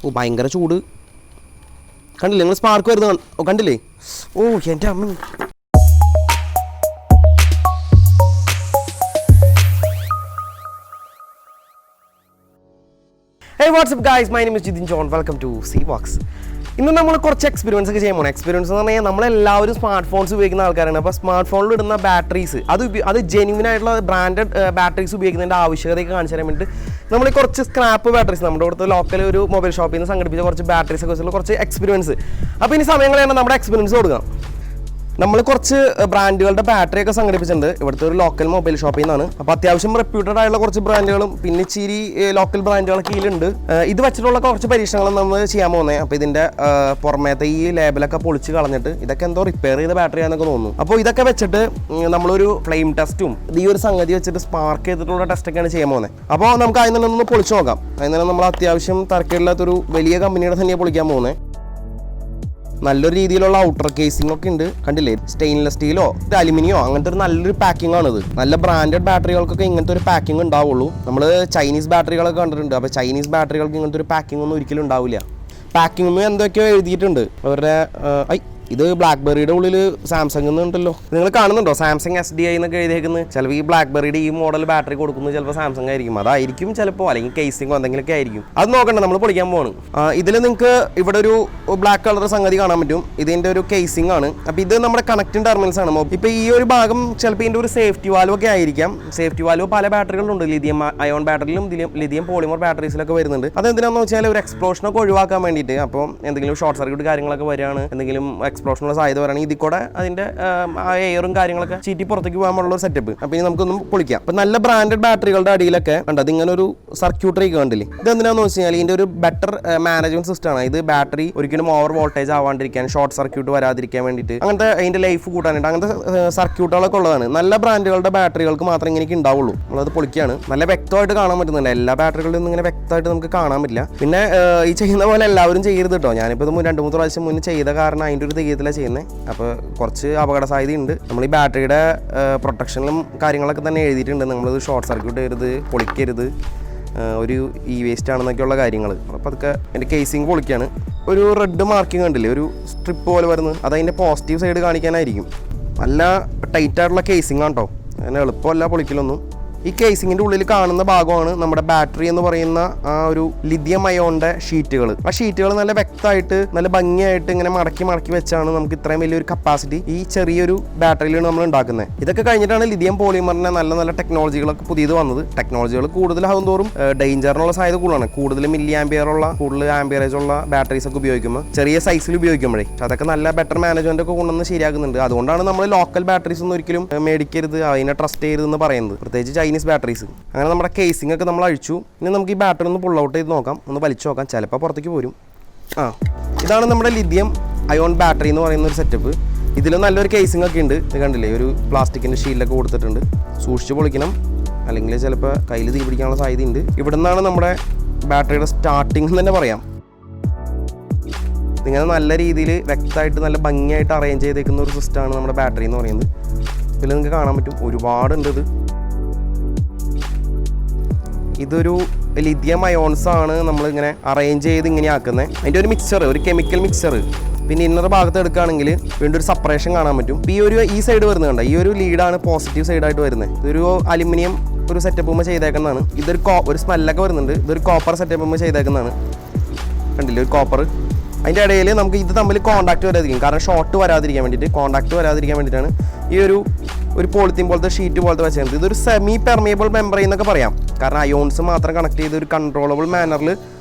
ഓ ഭയങ്കര ചൂട് കണ്ടില്ലേ നിങ്ങൾ സ്പാർക്ക് വരുന്നത് കണ്ടില്ലേ ഓ എൻ്റെ അമ്മ Hey what's up guys, my name is Jithin John, welcome to C-Box. ഇന്ന് നമ്മൾ കുറച്ച് എക്സ്പീരിയൻസ് ഒക്കെ ചെയ്യാൻ പോകണം. എക്സ്പീരിയൻസ് എന്ന് പറഞ്ഞാൽ നമ്മളെല്ലാവരും സ്മാർട്ട് ഫോൺസ് ഉപയോഗിക്കുന്ന ആൾക്കാരാണ്. അപ്പോൾ സ്മാർട്ട് ഫോണിൽ ഇടുന്ന ബാറ്ററീസ് അത് ജെന്യൂൻ ആയിട്ടുള്ള ബ്രാൻഡഡ് ബാറ്ററീസ് ഉപയോഗിക്കുന്നതിൻ്റെ ആവശ്യകതയൊക്കെ കാണിച്ചു തരാൻ വേണ്ടിയിട്ട് നമ്മൾ കുറച്ച് സ്ക്രാപ്പ് ബാറ്ററീസ് നമ്മുടെ ഇവിടുത്തെ ലോക്കൽ ഒരു മൊബൈൽ ഷോപ്പിൽ നിന്ന് സംഘടിപ്പിച്ച കുറച്ച് ബാറ്ററീസ് ഒക്കെ വെച്ചുള്ള കുറച്ച് എക്സ്പീരിയൻസ്. അപ്പോൾ ഇനി സമയങ്ങളാണ് നമ്മുടെ എക്സ്പീരിയൻസ് കൊടുക്കാം. നമ്മൾ കുറച്ച് ബ്രാൻഡുകളുടെ ബാറ്ററി ഒക്കെ സംഘടിപ്പിച്ചിട്ടുണ്ട് ഇവിടുത്തെ ഒരു ലോക്കൽ മൊബൈൽ ഷോപ്പിൽ നിന്നാണ്. അപ്പോൾ അത്യാവശ്യം റെപ്യൂട്ടഡ് ആയിട്ടുള്ള കുറച്ച് ബ്രാൻഡുകളും പിന്നെ ഇച്ചിരി ലോക്കൽ ബ്രാൻഡുകളൊക്കെ ഇതിലുണ്ട്. ഇത് വെച്ചിട്ടുള്ള കുറച്ച് പരീക്ഷണങ്ങൾ നമ്മൾ ചെയ്യാൻ പോകുന്നത്. അപ്പോൾ ഇതിൻ്റെ പുറമേത്തെ ഈ ലേബലൊക്കെ പൊളിച്ച് കളഞ്ഞിട്ട് ഇതൊക്കെ എന്തോ റിപ്പയർ ചെയ്ത ബാറ്ററി ആണെന്നൊക്കെ തോന്നുന്നു. അപ്പോൾ ഇതൊക്കെ വെച്ചിട്ട് നമ്മളൊരു ഫ്ലെയിം ടെസ്റ്റും ഈ ഒരു സംഗതി വെച്ചിട്ട് സ്പാർക്ക് ചെയ്തിട്ടുള്ള ടെസ്റ്റൊക്കെയാണ് ചെയ്യാൻ പോകുന്നത്. അപ്പോൾ നമുക്ക് അതിൽ നിന്നൊന്ന് പൊളിച്ച് നോക്കാം. അതിൽ നിന്ന് നമ്മൾ അത്യാവശ്യം തരക്കേടില്ലാത്തൊരു വലിയ കമ്പനിയുടെ തന്നെയാണ് പൊളിക്കാൻ പോകുന്നത്. നല്ലൊരു രീതിയിലുള്ള ഔട്ടർ കേസിംഗ് ഒക്കെ ഉണ്ട്, കണ്ടില്ലേ? സ്റ്റെയിൻലെസ് സ്റ്റീലോ അലുമിനിയോ അങ്ങനത്തെ ഒരു നല്ലൊരു പാക്കിംഗ് ആണിത്. നല്ല ബ്രാൻഡഡ് ബാറ്ററികൾക്കൊക്കെ ഇങ്ങനത്തെ ഒരു പാക്കിംഗ് ഉണ്ടാവുള്ളൂ. നമ്മൾ ചൈനീസ് ബാറ്ററികളൊക്കെ കണ്ടിട്ടുണ്ട്. അപ്പോൾ ചൈനീസ് ബാറ്ററികൾക്ക് ഇങ്ങനത്തെ ഒരു പാക്കിംഗ് ഒന്നും ഒരിക്കലും ഉണ്ടാവില്ല. പാക്കിംഗ് എന്തൊക്കെയോ എഴുതിയിട്ടുണ്ട് അവരുടെ. ഇത് ബ്ലാക്ക്ബെറിയുടെ ഉള്ളിൽ സാംസങ് എന്നുണ്ടല്ലോ, നിങ്ങൾ കാണുന്നുണ്ടോ? സാംസങ് SDI എന്നൊക്കെ എഴുതിയേക്കുന്നത്. ചിലപ്പോൾ ഈ ബ്ലാക്ക്ബെറിയുടെ ഈ മോഡൽ ബാറ്ററി കൊടുക്കുന്നത് ചിലപ്പോൾ സാംസങ് ആയിരിക്കും, അതായിരിക്കും ചിലപ്പോൾ, അല്ലെങ്കിൽ കേസിങ്ങോ എന്തെങ്കിലുമൊക്കെ ആയിരിക്കും. അത് നോക്കണ്ട, നമ്മൾ പൊളിക്കാൻ പോവാണ്. ഇതിൽ നിങ്ങൾക്ക് ഇവിടെ ഒരു ബ്ലാക്ക് കളർ സംഗതി കാണാൻ പറ്റും. ഇതിൻ്റെ ഒരു കേസിംഗ് ആണ്. അപ്പോൾ ഇത് നമ്മുടെ കണക്റ്റിംഗ് ടെർമിനൽസ് ആണ്. ഇപ്പോൾ ഈ ഒരു ഭാഗം ചിലപ്പോൾ ഇതിൻ്റെ ഒരു സേഫ്റ്റി വാൽവ് ഒക്കെ ആയിരിക്കാം. സേഫ്റ്റി വാൽവ് പല ബാറ്ററികളുണ്ട്. ലിഥിയം അയോൺ ബാറ്ററിയിലും ലിഥിയം പോളിമർ ബാറ്ററീസിലൊക്കെ വരുന്നുണ്ട്. അതെന്തിനാണെന്ന് വെച്ചാൽ ഒരു എക്സ്പ്ലോഷനൊക്കെ ഒഴിവാക്കാൻ വേണ്ടിയിട്ട്. അപ്പോൾ എന്തെങ്കിലും ഷോർട്ട് സർക്യൂട്ട് കാര്യങ്ങളൊക്കെ വരികയാണ്, എന്തെങ്കിലും എക്സ്പ്ലോഷനുള്ള സാധ്യത പറയുകയാണെങ്കിൽ ഇതിൽ കൂടെ അതിൻ്റെ എയറും കാര്യങ്ങളൊക്കെ ചീറ്റി പുറത്തേക്ക് പോകാനുള്ള ഒരു സെറ്റപ്പ്. അപ്പോൾ ഇനി നമുക്കൊന്നും പൊളിക്കാം. അപ്പോൾ നല്ല ബ്രാൻഡഡ് ബാറ്ററികളുടെ അടിയിലൊക്കെ ഉണ്ട് അതിങ്ങനെ ഒരു സർക്യൂട്ടറി കണ്ടില്ലേ. ഇത് എന്തിനാണെന്ന് വെച്ച് കഴിഞ്ഞാൽ ഇതിൻ്റെ ഒരു ബെറ്റർ മാനേജ്മെന്റ് സിസ്റ്റമാണ്. ഇത് ബാറ്ററി ഒരിക്കലും ഓവർ വോൾട്ടേജ് ആവാണ്ടിരിക്കാൻ, ഷോർട്ട് സർക്യൂട്ട് വരാതിരിക്കാൻ വേണ്ടിയിട്ട്, അങ്ങനത്തെ അതിൻ്റെ ലൈഫ് കൂട്ടാനായിട്ട് അങ്ങനത്തെ സർക്യൂട്ടുകളൊക്കെ ഉള്ളതാണ്. നല്ല ബ്രാൻഡുകളുടെ ബാറ്ററികൾക്ക് മാത്രമേ ഇങ്ങനെയൊക്കെ ഉണ്ടാവുള്ളൂ. നമ്മളത് പൊളിക്കുകയാണ്. നല്ല വ്യക്തമായിട്ട് കാണാൻ പറ്റുന്നുണ്ട്. എല്ലാ ബാറ്ററികളിലും ഇങ്ങനെ വ്യക്തമായിട്ട് നമുക്ക് കാണാൻ പറ്റില്ല. പിന്നെ ഈ ചെയ്യുന്ന പോലെ എല്ലാവരും ചെയ്യരുത് കേട്ടോ. ഞാനിപ്പോൾ ഇത് 2-3 പ്രാവശ്യം മുന്നേ ചെയ്ത കാരണം അതിൻ്റെ ഒരു തെയ്യത്തിലാണ് ചെയ്യുന്നത്. അപ്പോൾ കുറച്ച് അപകട സാധ്യതയുണ്ട്. നമ്മൾ ഈ ബാറ്ററിയുടെ പ്രൊട്ടക്ഷനിലും കാര്യങ്ങളൊക്കെ തന്നെ എഴുതിയിട്ടുണ്ട്. നമ്മളത് ഷോർട്ട് സർക്യൂട്ട് ചെയ്യരുത്, പൊളിക്കരുത്, ഒരു വേസ്റ്റ് ആണെന്നൊക്കെയുള്ള കാര്യങ്ങൾ. അപ്പോൾ അതൊക്കെ എൻ്റെ കേസിങ് പൊളിക്കുകയാണ്. ഒരു റെഡ് മാർക്കിങ് കണ്ടില്ലേ, ഒരു സ്ട്രിപ്പ് പോലെ വരുന്നത്, അതതിൻ്റെ പോസിറ്റീവ് സൈഡ് കാണിക്കാനായിരിക്കും. നല്ല ടൈറ്റായിട്ടുള്ള കേസിങ് ആണ് കേട്ടോ. അങ്ങനെ എളുപ്പമല്ല പൊളിക്കലൊന്നും. ഈ കേസിങ്ങിൻ്റെ ഉള്ളിൽ കാണുന്ന ഭാഗമാണ് നമ്മുടെ ബാറ്ററി എന്ന് പറയുന്ന ആ ഒരു ലിഥിയം അയോണിൻ്റെ ഷീറ്റുകൾ. ആ ഷീറ്റുകൾ നല്ല വ്യക്തമായിട്ട് നല്ല ഭംഗിയായിട്ട് ഇങ്ങനെ മടക്കി വെച്ചാണ് നമുക്ക് ഇത്രയും വലിയൊരു കപ്പാസിറ്റി ഈ ചെറിയൊരു ബാറ്ററിയിലാണ് നമ്മൾ ഉണ്ടാക്കുന്നത്. ഇതൊക്കെ കഴിഞ്ഞിട്ടാണ് ലിഥിയം പോളിമറിൻ്റെ നല്ല ടെക്നോളജികളൊക്കെ പുതിയത് വന്നത്. ടെക്നോളജികൾ കൂടുതലാകും തോറും ഡേഞ്ചറിനുള്ള സാധ്യത കൂടുതലാണ്. കൂടുതൽ മില്ലി ആംപിയറുള്ള, കൂടുതൽ ആംപിയറേജ് ഉള്ള ബാറ്ററീസ് ഒക്കെ ഉപയോഗിക്കുമ്പോൾ, ചെറിയ സൈസിൽ ഉപയോഗിക്കുമ്പോഴേ അതൊക്കെ നല്ല ബെറ്റർ മാനേജ്മെന്റ് ഒക്കെ കൊണ്ടുവന്ന് ശരിയാക്കുന്നുണ്ട്. അതുകൊണ്ടാണ് നമ്മൾ ലോക്കൽ ബാറ്ററീസ് ഒന്നും ഒരിക്കലും മേടിക്കരുത്, അതിനെ ട്രസ്റ്റ് ചെയ്യരുതെന്ന് പറയുന്നത്. പ്രത്യേകിച്ച് ചൈനീസ് ബാറ്ററീസ്. അങ്ങനെ നമ്മുടെ കേസിംഗ് ഒക്കെ നമ്മൾ അഴിച്ചു. ഇനി നമുക്ക് ഈ ബാറ്ററി ഒന്ന് പുൾ ഔട്ട് ചെയ്ത് നോക്കാം, ഒന്ന് വലിച്ചു നോക്കാം. ചിലപ്പോൾ പുറത്തേക്ക് പോരും. ഇതാണ് നമ്മുടെ ലിഥിയം അയോൺ ബാറ്ററി എന്ന് പറയുന്ന ഒരു സെറ്റപ്പ്. ഇതിൽ നല്ലൊരു കേസിംഗ് ഒക്കെ ഉണ്ട്. ഇത് കണ്ടില്ലേ, ഒരു പ്ലാസ്റ്റിക്കിൻ്റെ ഷീലൊക്കെ കൊടുത്തിട്ടുണ്ട്. സൂക്ഷിച്ച് പൊളിക്കണം, അല്ലെങ്കിൽ ചിലപ്പോൾ കയ്യിൽ തീ പിടിക്കാനുള്ള സാധ്യതയുണ്ട്. ഇവിടെ നിന്നാണ് നമ്മുടെ ബാറ്ററിയുടെ സ്റ്റാർട്ടിംഗ് എന്ന് തന്നെ പറയാം. ഇങ്ങനെ നല്ല രീതിയിൽ വ്യക്തമായിട്ട് നല്ല ഭംഗിയായിട്ട് അറേഞ്ച് ചെയ്തേക്കുന്ന ഒരു സിസ്റ്റമാണ് നമ്മുടെ ബാറ്ററി എന്ന് പറയുന്നത്. ഇതിൽ നിങ്ങൾക്ക് കാണാൻ പറ്റും, ഒരുപാടുണ്ട്. ഇതൊരു ലിഥിയം അയോൺസ് ആണ് നമ്മളിങ്ങനെ അറേഞ്ച് ചെയ്ത് ഇങ്ങനെ ആക്കുന്നത്. അതിൻ്റെ ഒരു മിക്സർ, ഒരു കെമിക്കൽ മിക്സർ. പിന്നെ ഇന്നർ ഭാഗത്ത് എടുക്കുകയാണെങ്കിൽ വീണ്ടും ഒരു സെപ്പറേഷൻ കാണാൻ പറ്റും. ഈ സൈഡ് വരുന്നത് കണ്ട, ഈ ഒരു ലീഡാണ് പോസിറ്റീവ് സൈഡായിട്ട് വരുന്നത്. ഇതൊരു അലുമിനിയം ഒരു സെറ്റപ്പുമ്പോൾ ചെയ്തേക്കുന്നതാണ്. ഒരു സ്മെല്ലൊക്കെ വരുന്നുണ്ട്. ഇതൊരു കോപ്പർ സെറ്റപ്പുമ്പോൾ ചെയ്തേക്കുന്നതാണ്. കണ്ടില്ലേ, ഒരു കോപ്പർ. അതിൻ്റെ ഇടയിൽ നമുക്ക് ഇത് തമ്മിൽ കോൺടാക്ട് വരാതിരിക്കും. കാരണം ഷോർട്ട് വരാതിരിക്കാൻ വേണ്ടിയിട്ടാണ് ഈ ഒരു പോളിത്തീൻ പോലത്തെ ഷീറ്റ് പോലത്തെ വെച്ചത്. ഇതൊരു സെമി പെർമിയബിൾ മെമ്പറൈൻ എന്നൊക്കെ പറയാം. കാരണം അയോൺസ് മാത്രം കണക്ട് ചെയ്ത് ഒരു കൺട്രോളബിൾ മാനറിൽ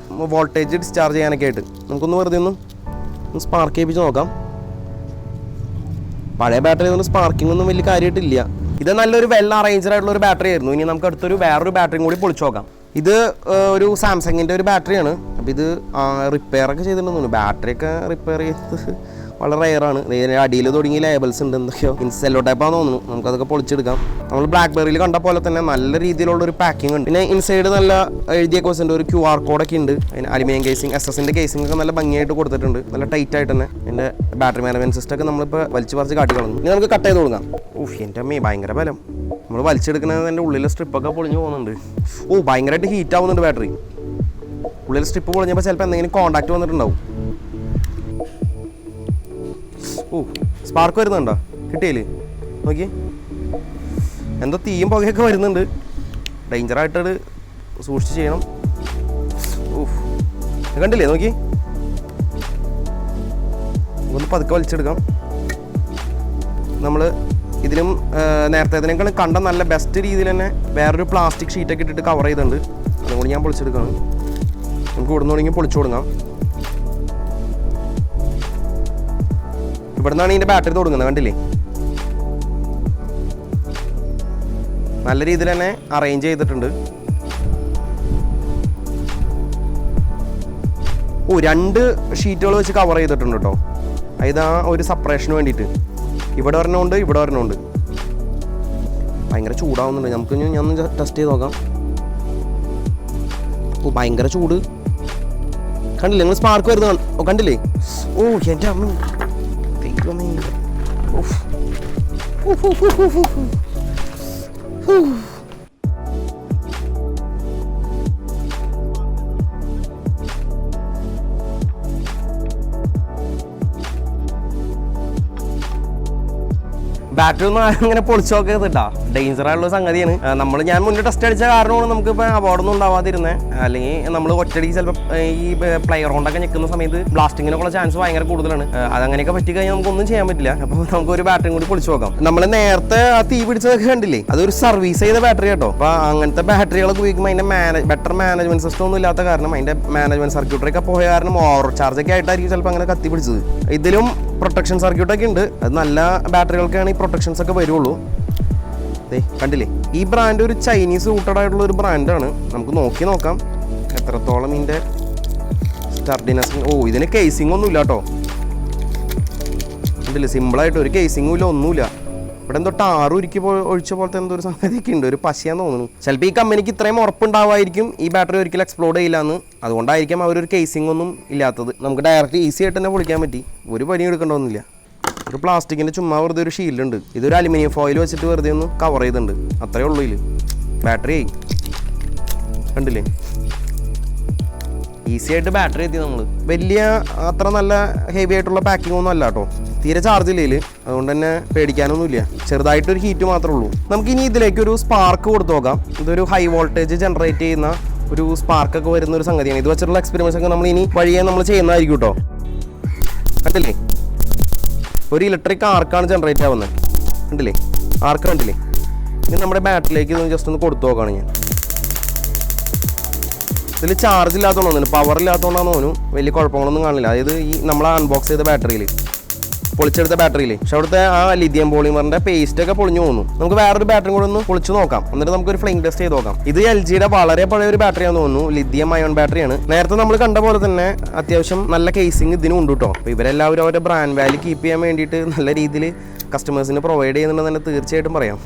വോൾട്ടേജ് ഡിസ്ചാർജ് ചെയ്യാനൊക്കെ ആയിട്ട്. നമുക്കൊന്ന് വെറുതെ ഒന്ന് സ്പാർക്ക് ചെയ്യിപ്പിച്ച് നോക്കാം. പഴയ ബാറ്ററി ഒന്നും സ്പാർക്കിംഗ് ഒന്നും വലിയ കാര്യമായിട്ടില്ല. ഇത് നല്ലൊരു വെൽ അറേഞ്ച്ഡ് ആയിട്ടുള്ള ഒരു ബാറ്ററി ആയിരുന്നു. ഇനി നമുക്ക് അടുത്തൊരു വേറൊരു ബാറ്ററിയും കൂടി പൊളിച്ച് നോക്കാം. ഇത് ഒരു സാംസങ്ങിൻ്റെ ഒരു ബാറ്ററിയാണ്. അപ്പോൾ ഇത് റിപ്പയറൊക്കെ ചെയ്തിട്ടുണ്ടെന്ന് തോന്നുന്നു. ബാറ്ററിയൊക്കെ റിപ്പയർ ചെയ്ത് വളരെ റെയറാണ്. അടിയിൽ തുടങ്ങി ലേബിൾസ് ഉണ്ട്, എന്തൊക്കെയോ സെല്ലോ ടൈപ്പാന്ന് തോന്നുന്നു. നമുക്കതൊക്കെ പൊളിച്ചെടുക്കാം. നമ്മൾ ബ്ലാക്ക്ബെറിയിൽ കണ്ട പോലെ തന്നെ നല്ല രീതിയിലുള്ളൊരു പാക്കിംഗ് ഉണ്ട്. പിന്നെ ഇൻസൈഡ് നല്ല എഴുതിയൊക്കെ വെച്ചിട്ടുണ്ട്. ഒരു QR കോഡൊക്കെ ഉണ്ട്. അതിന് അലുമിനിയം കേസിംഗ്, SS-ൻ്റെ കേസിംഗ് ഒക്കെ നല്ല ഭംഗിയായിട്ട് കൊടുത്തിട്ടുണ്ട്. നല്ല ടൈറ്റ് ആയിട്ട് തന്നെ. എൻ്റെ ബാറ്ററി മാനേജ്മെന്റ് സിസ്റ്റം ഒക്കെ നമ്മളിപ്പോൾ വലിച്ചു പറിച്ച് കാട്ടി കളഞ്ഞു. ഇനി നമുക്ക് കട്ട് ചെയ്ത് കൊടുക്കാം. എൻ്റെ അമ്മേ ഭയങ്കര ബലം. നമ്മൾ വലിച്ചെടുക്കുന്നതിൻ്റെ ഉള്ളിലെ സ്ട്രിപ്പൊക്കെ പൊളിഞ്ഞു പോകുന്നുണ്ട്. ഭയങ്കരമായിട്ട് ഹീറ്റ് ആവുന്നുണ്ട് ബാറ്ററി. ഉള്ളിൽ സ്ട്രിപ്പ് പൊളിഞ്ഞപ്പോൾ ചിലപ്പോൾ എന്തെങ്കിലും കോൺടാക്ട് വന്നിട്ടുണ്ടാവും. ഓ സ്പാർക്ക് വരുന്നുണ്ടോ? കിട്ടിയില്ലേ? നോക്കി, എന്തോ തീയും പുകയൊക്കെ വരുന്നുണ്ട്. ഡേഞ്ചറായിട്ടത് സൂക്ഷിച്ച് ചെയ്യണം. ഓ കണ്ടില്ലേ? നോക്കി, ഒന്ന് പതുക്കെ വലിച്ചെടുക്കാം. നമ്മൾ ഇതിലും നേരത്തേതിനേക്കാളും കണ്ട നല്ല ബെസ്റ്റ് രീതിയിൽ തന്നെ വേറൊരു പ്ലാസ്റ്റിക് ഷീറ്റൊക്കെ ഇട്ടിട്ട് കവർ ചെയ്തിട്ടുണ്ട്. അതുകൊണ്ട് ഞാൻ പൊളിച്ചെടുക്കുകയാണ്. നമുക്ക് ഇവിടെ നിന്നുണ്ടെങ്കിൽ പൊളിച്ചു കൊടുക്കാം. ഇവിടെ നിന്നാണ് ഇതിൻ്റെ ബാറ്ററി തുടങ്ങുന്നത്. കണ്ടില്ലേ? നല്ല രീതിയിൽ തന്നെ അറേഞ്ച് ചെയ്തിട്ടുണ്ട്. ഓ 2 ഷീറ്റുകൾ വെച്ച് കവർ ചെയ്തിട്ടുണ്ട് കേട്ടോ. ഇതാ ഒരു സെപ്പറേഷന് വേണ്ടിയിട്ട്. ഇവിടെ ഒരെണ്ണമുണ്ട്, ഇവിടെ ഒരെണ്ണമുണ്ട്. ഭയങ്കര ചൂടാവുന്നുണ്ട്. നമുക്ക് ഞാൻ ഒന്ന് ടെസ്റ്റ് ചെയ്ത് നോക്കാം. ഓ ഭയങ്കര ചൂട്. കണ്ടില്ലേ നിങ്ങൾ? സ്പാർക്ക് വരുന്നത് കണ്ടില്ലേ? ഓ എൻ്റെ അമ്മ, ബാറ്ററി ഒന്നും അങ്ങനെ പൊളിച്ചു നോക്കരുത് കേട്ടോ. ഡേഞ്ചർ ആയിട്ടുള്ള സംഗതിയാണ്. ഞാൻ മുന്നേ ടെസ്റ്റ് അടിച്ച കാരണമാണ് നമുക്കിപ്പോൾ അപകടമൊന്നും ഉണ്ടാവാതിരുന്നത്. അല്ലെങ്കിൽ നമ്മൾ ഒറ്റയടിക്ക് ചിലപ്പോൾ ഈ പ്ലേ റൗണ്ടൊക്കെ ഞെക്കുന്ന സമയത്ത് ബ്ലാസ്റ്റിങ്ങിനൊക്കെ ചാൻസ് ഭയങ്കര കൂടുതലാണ്. അതങ്ങനെയൊക്കെ പറ്റി കഴിഞ്ഞാൽ നമുക്കൊന്നും ചെയ്യാൻ പറ്റില്ല. അപ്പോൾ നമുക്ക് ഒരു ബാറ്ററിയും കൂടി പൊളിച്ചു നോക്കാം. നമ്മൾ നേരത്തെ ആ തീ പിടിച്ചതൊക്കെ കണ്ടില്ലേ? അതൊരു സർവീസ് ചെയ്ത ബാറ്ററി കേട്ടോ. അപ്പോൾ അങ്ങനത്തെ ബാറ്ററികളൊക്കെ ഉപയോഗിക്കുമ്പോൾ അതിൻ്റെ ബെറ്റർ മാനേജ്മെന്റ് സിസ്റ്റം ഒന്നും ഇല്ലാത്ത കാരണം അതിൻ്റെ മാനേജ്മെന്റ് സർക്യൂട്ടറൊക്കെ പോയ കാരണം ഓവർ ചാർജ് ഒക്കെ ആയിട്ടായിരിക്കും ചിലപ്പോൾ അങ്ങനെ കത്തി പിടിച്ചത്. ഇതിലും പ്രൊട്ടക്ഷൻ സർക്യൂട്ടൊക്കെ ഉണ്ട്. അത് നല്ല ബാറ്ററികൾക്കാണ് ഈ പ്രൊട്ടക്ഷൻസ് ഒക്കെ വരുള്ളൂ. കണ്ടില്ലേ? ഈ ബ്രാൻഡ് ഒരു ചൈനീസ് റൂട്ടഡ് ആയിട്ടുള്ള ഒരു ബ്രാൻഡാണ്. നമുക്ക് നോക്കാം എത്രത്തോളം ഇതിൻ്റെ സ്റ്റാർഡിനെസ്. ഓ ഇതിന് കേസിംഗ് ഒന്നും ഇല്ല കേട്ടോ. കണ്ടില്ലേ? സിമ്പിളായിട്ട് ഒരു കേസിംഗും ഇല്ല, ഒന്നുമില്ല. ഇവിടെ എന്തോ ടാറ് ഒഴിച്ച പോലത്തെ എന്തോ ഒരു സംഗതിയൊക്കെ ഉണ്ട്. ഒരു പശയാന്ന് തോന്നുന്നു. ചിലപ്പോൾ ഈ കമ്പനിക്ക് ഇത്രയും ഉറപ്പുണ്ടാവുമായിരിക്കും ഈ ബാറ്ററി ഒരിക്കലും എക്സ്പ്ലോഡ് ചെയ്യില്ല എന്ന്. അതുകൊണ്ടായിരിക്കും അവരൊരു കേസിംഗ് ഒന്നും ഇല്ലാത്തത്. നമുക്ക് ഡയറക്റ്റ് ഈസി ആയിട്ട് തന്നെ പൊളിക്കാൻ പറ്റി. ഒരു പനി എടുക്കേണ്ടതൊന്നുമില്ല. ഒരു പ്ലാസ്റ്റിക്കിൻ്റെ ചുമ്മാ വെറുതെ ഒരു ഷീൽഡുണ്ട്. ഇതൊരു അലുമിനിയം ഫോയിൽ വെച്ചിട്ട് വെറുതെ ഒന്ന് കവർ ചെയ്തിട്ടുണ്ട്. അത്രേ ഉള്ളൂ ഇതിൽ. ബാറ്ററി കണ്ടില്ലേ? ഈസി ആയിട്ട് ബാറ്ററി എത്തി. നമ്മൾ വലിയ അത്ര നല്ല ഹെവി ആയിട്ടുള്ള പാക്കിംഗ് ഒന്നും അല്ല കേട്ടോ. തീരെ ചാർജ് ഇല്ല ഇതിൽ. അതുകൊണ്ട് തന്നെ പേടിക്കാനൊന്നുമില്ല. ചെറുതായിട്ടൊരു ഹീറ്റ് മാത്രമേ ഉള്ളൂ. നമുക്കിനി ഇതിലേക്ക് ഒരു സ്പാർക്ക് കൊടുത്തു നോക്കാം. ഇതൊരു ഹൈ വോൾട്ടേജ് ജനറേറ്റ് ചെയ്യുന്ന ഒരു സ്പാർക്കൊക്കെ വരുന്ന ഒരു സംഗതിയാണ്. ഇത് വെച്ചിട്ടുള്ള എക്സ്പെരിമെന്റ്സ് ഒക്കെ നമ്മൾ ഇനി വഴിയെ നമ്മൾ ചെയ്യുന്നതായിരിക്കും കേട്ടോ. കണ്ടില്ലേ? ഒരു ഇലക്ട്രിക് ആർക്കാണ് ജനറേറ്റ് ആവുന്നത്. കണ്ടില്ലേ? ആർക്ക് കണ്ടില്ലേ? ഇനി നമ്മുടെ ബാറ്ററിയിലേക്ക് ഇതൊന്ന് ജസ്റ്റ് ഒന്ന് കൊടുത്തു നോക്കുകയാണ് ഞാൻ. ഇതിൽ ചാർജ് ഇല്ലാത്തതുകൊണ്ട് തോന്നുന്നു, പവർ ഇല്ലാത്തതുകൊണ്ടാണെന്ന് തോന്നുന്നു. വലിയ കുഴപ്പങ്ങളൊന്നും കാണില്ല. അതായത് ഈ നമ്മൾ അൺബോക്സ് ചെയ്ത ബാറ്ററിയിൽ, പൊളിച്ചെടുത്ത ബാറ്ററിയിൽ. പക്ഷെ അവിടുത്തെ ആ ലിഥിയം പോളിമറിന്റെ പേസ്റ്റ് ഒക്കെ പൊളിഞ്ഞു പോകുന്നു. നമുക്ക് വേറൊരു ബാറ്ററി കൂടെ ഒന്ന് പൊളിച്ചു നോക്കാം. എന്നിട്ട് നമുക്കൊരു ഫ്ലെയിം ടെസ്റ്റ് ചെയ്ത് നോക്കാം. ഇത് LGയുടെ വളരെ പഴയ ഒരു ബാറ്ററിയാണെന്ന് തോന്നുന്നു. ലിഥിയം അയോൺ ബാറ്ററിയാണ്. നേരത്തെ നമ്മൾ കണ്ട പോലെ തന്നെ അത്യാവശ്യം നല്ല കേസിങ് ഇതിനും ഉണ്ട് കേട്ടോ. അപ്പോൾ ഇവരെല്ലാവരും അവരുടെ ബ്രാൻഡ് വാല്യൂ കീപ്പ് ചെയ്യാൻ വേണ്ടിയിട്ട് നല്ല രീതിയിൽ കസ്റ്റമേഴ്സിന് പ്രൊവൈഡ് ചെയ്യുന്നുണ്ടെന്ന് തന്നെ തീർച്ചയായിട്ടും പറയാം.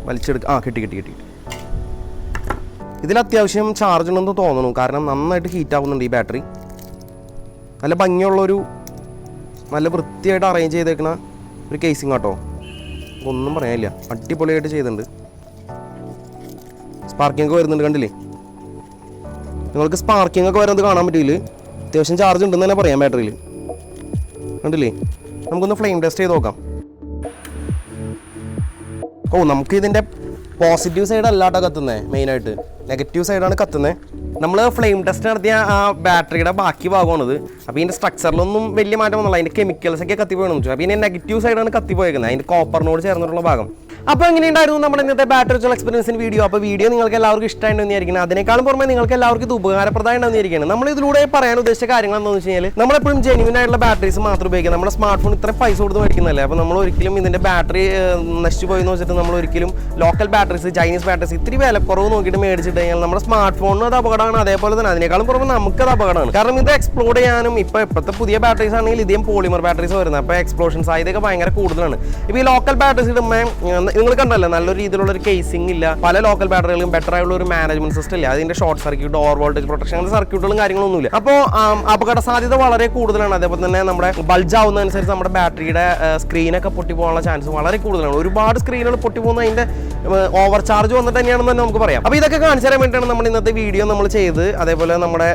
വലിച്ചെടുക്കാം. കിട്ടി. ഇതിൽ അത്യാവശ്യം ചാർജ് ഉണ്ടെന്ന് തോന്നുന്നു. കാരണം നന്നായിട്ട് ഹീറ്റ് ആവുന്നുണ്ട് ഈ ബാറ്ററി. നല്ല ഭംഗിയുള്ളൊരു നല്ല വൃത്തിയായിട്ട് അറേഞ്ച് ചെയ്തേക്കുന്ന ഒരു കേസിങ് കേട്ടോ. ഒന്നും പറയാനില്ല. അടിപൊളിയായിട്ട് ചെയ്തിട്ടുണ്ട്. സ്പാർക്കിംഗ് ഒക്കെ വരുന്നുണ്ട്. കണ്ടില്ലേ? നിങ്ങൾക്ക് സ്പാർക്കിംഗ് ഒക്കെ വരുന്നത് കാണാൻ പറ്റില്ല. അത്യാവശ്യം ചാർജ് ഉണ്ടെന്ന് തന്നെ പറയാം ബാറ്ററിയിൽ. കണ്ടില്ലേ? നമുക്കൊന്ന് ഫ്ലെയിം ടെസ്റ്റ് ചെയ്ത് നോക്കാം. ഓ നമുക്ക് ഇതിൻ്റെ പോസിറ്റീവ് സൈഡ് അല്ല കേട്ടോ കത്തുന്നത്. മെയിനായിട്ട് നെഗറ്റീവ് സൈഡാണ് കത്തുന്നത്. നമ്മൾ ഫ്ലെയിം ടെസ്റ്റ് നടത്തിയ ആ ബാറ്ററിയുടെ ബാക്കി ഭാഗമാണിത്. അപ്പോൾ ഇതിൻ്റെ സ്ട്രക്ചറിലൊന്നും വലിയ മാറ്റം വന്നില്ല. അതിൻ്റെ കെമിക്കൽസ് ഒക്കെ കത്തിപ്പോയെന്ന് വെച്ചു. അപ്പോൾ ഇതിൻ്റെ നെഗറ്റീവ് സൈഡാണ് കത്തിപ്പോയേക്കുന്നത്, അതിൻ്റെ കോപ്പറിനോട് ചേർന്നിട്ടുള്ള ഭാഗം. അപ്പോൾ എങ്ങനെയുണ്ടായിരുന്നു നമ്മുടെ ഇന്നത്തെ ബാറ്ററി വെച്ചുള്ള എക്സ്പീരിയൻസിന് വീഡിയോ? അപ്പോൾ വീഡിയോ നിങ്ങൾക്ക് എല്ലാവർക്കും ഇഷ്ടമായിട്ടുണ്ടായിരിക്കണം. അതിനേക്കാളും പുറമെ നിങ്ങൾക്ക് എല്ലാവർക്കും ഇത് ഉപകാരപ്രദമായിട്ടുണ്ടായിരിക്കണം. നമ്മൾ ഇതിലൂടെ പറയാൻ ഉദ്ദേശിച്ച കാര്യങ്ങൾ എന്താണെന്ന് വെച്ച് കഴിഞ്ഞാൽ, നമ്മളെപ്പോഴും ജെന്യൂൻ ആയിട്ടുള്ള ബാറ്ററീസ് മാത്രം ഉപയോഗിക്കുക. നമ്മുടെ സ്മാർട്ട് ഫോൺ ഇത്ര പൈസ കൊടുത്ത് മേടിക്കുന്നതല്ലേ. അപ്പോൾ നമ്മൾ ഒരിക്കലും ഇതിൻ്റെ ബാറ്ററി നശിച്ചു പോയെന്ന് വെച്ചിട്ട് നമ്മൾ ഒരിക്കലും ലോക്കൽ ബാറ്ററീസ്, ചൈനീസ് ബാറ്ററീസ് ഇത്തിരി വിലക്കുറവ് നോക്കിയിട്ട് മേടിച്ചിട്ട് കഴിഞ്ഞാൽ നമ്മുടെ സ്മാർട്ട് ഫോണിന് അത് അപകടമാണ്. അതേപോലെ തന്നെ അതിനേക്കാളും പുറമെ നമുക്കത് അപകടമാണ്. കാരണം ഇത് എക്സ്പ്ലോഡ് ചെയ്യാനും ഇപ്പോഴത്തെ പുതിയ ബാറ്ററീസ് ആണെങ്കിൽ ലിഥിയം പോളിമർ ബാറ്ററീസ് വരുന്നത്. അപ്പോൾ എക്സ്പ്ലോഷൻ സാധ്യതയൊക്കെ ഭയങ്കര കൂടുതലാണ്. ഇപ്പോൾ ഈ ലോക്കൽ ബാറ്ററീസ് ഇടുമ്പോൾ നിങ്ങൾ കണ്ടല്ലോ നല്ലൊരു രീതിയിലുള്ള ഒരു കേസിംഗ് ഇല്ല, പല ലോക്കൽ ബാറ്ററികളും ബെറ്റർ ആയുള്ള ഒരു മാനേജ്മെന്റ് സിസ്റ്റം ഇല്ല, അതിന്റെ short circuit, over voltage protection, അങ്ങനത്തെ സർക്യൂട്ടുകളും കാര്യങ്ങളൊന്നുമില്ല. അപ്പോൾ അപകട സാധ്യത വളരെ കൂടുതലാണ്. അതേപോലെ തന്നെ നമ്മുടെ ബൾജ് ആവുന്നതനുസരിച്ച് നമ്മുടെ ബാറ്ററിയുടെ സ്ക്രീനൊക്കെ പൊട്ടിപ്പോകാനുള്ള ചാൻസ് വളരെ കൂടുതലാണ്. ഒരുപാട് സ്ക്രീനുകൾ പൊട്ടിപ്പോകുന്ന അതിന്റെ ഓവർ ചാർജ് വന്നിട്ട് തന്നെയാണെന്ന് തന്നെ നമുക്ക് പറയാം. അപ്പോൾ ഇതൊക്കെ കാണിച്ചു തരാൻ വേണ്ടിയിട്ടാണ് നമ്മൾ ഇന്നത്തെ വീഡിയോ നമ്മൾ ചെയ്ത്. അതേപോലെ നമ്മുടെ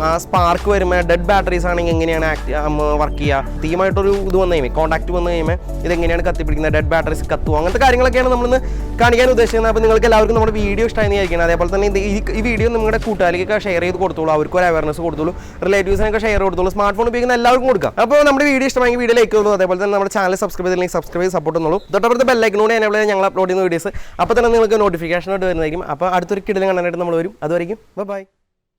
ആ സ്പാർക്ക് വരുമ്പോൾ ഡെഡ് ബാറ്ററീസ് ആണെങ്കിൽ എങ്ങനെയാണ് വർക്ക് ചെയ്യുക, തീമായിട്ടൊരു ഇത് വന്നു കഴിയുമ്പോൾ കോൺടാക്ട് വന്നു കഴിയുമ്പോൾ ഇതെങ്ങനെയാണ് കത്തിപ്പിടിക്കുന്നത്, ഡെഡ് ബാറ്ററീസ് കത്തുക, അങ്ങനത്തെ കാര്യങ്ങളൊക്കെയാണ് നമ്മളിന്ന് കാണിക്കാൻ ഉദ്ദേശിക്കുന്നത്. അപ്പോൾ നിങ്ങൾക്ക് എല്ലാവർക്കും നമ്മുടെ വീഡിയോ ഇഷ്ടമായി വിചാരിക്കണം. അതേപോലെ തന്നെ ഈ വീഡിയോ നിങ്ങളുടെ കൂട്ടുകാരിക്കൊക്കെ ഷെയർ ചെയ്ത് കൊടുത്തോളൂ, അവർക്ക് ഒരു അവയർനെസ് കൊടുത്തോളൂ, റിലേറ്റീവ്സിനൊക്കെ ഷെയർ കൊടുത്തോളൂ, സ്മാർട്ട് ഫോൺ ഉപയോഗിക്കുന്ന എല്ലാവർക്കും കൊടുക്കാം. അപ്പോൾ നമ്മുടെ വീഡിയോ ഇഷ്ടമെങ്കിൽ വീഡിയോ ലൈക്ക് ചെയ്തോളൂ. അതേപോലെ തന്നെ നമ്മുടെ ചാനൽ സബ്സ്ക്രൈബ് ചെയ്തില്ലെങ്കിൽ സബ്സ്ക്രൈബ് ചെയ്ത് സപ്പോർട്ട് ചെയ്യുള്ളൂ. തൊട്ടപ്പുറത്ത് ബെല്ലൈക്കനോട് ഞങ്ങൾ അപ്ലോഡ് ചെയ്യുന്ന വീഡിയോസ് അപ്പോൾ തന്നെ നിങ്ങൾക്ക് നോട്ടിഫിക്കേഷൻ ആയിട്ട് വരുന്നതായിരിക്കും. അപ്പോൾ അടുത്തൊരു കിടിലം കാണാനായിട്ട് നമ്മൾ വരും. അതുവരെയും ബൈ.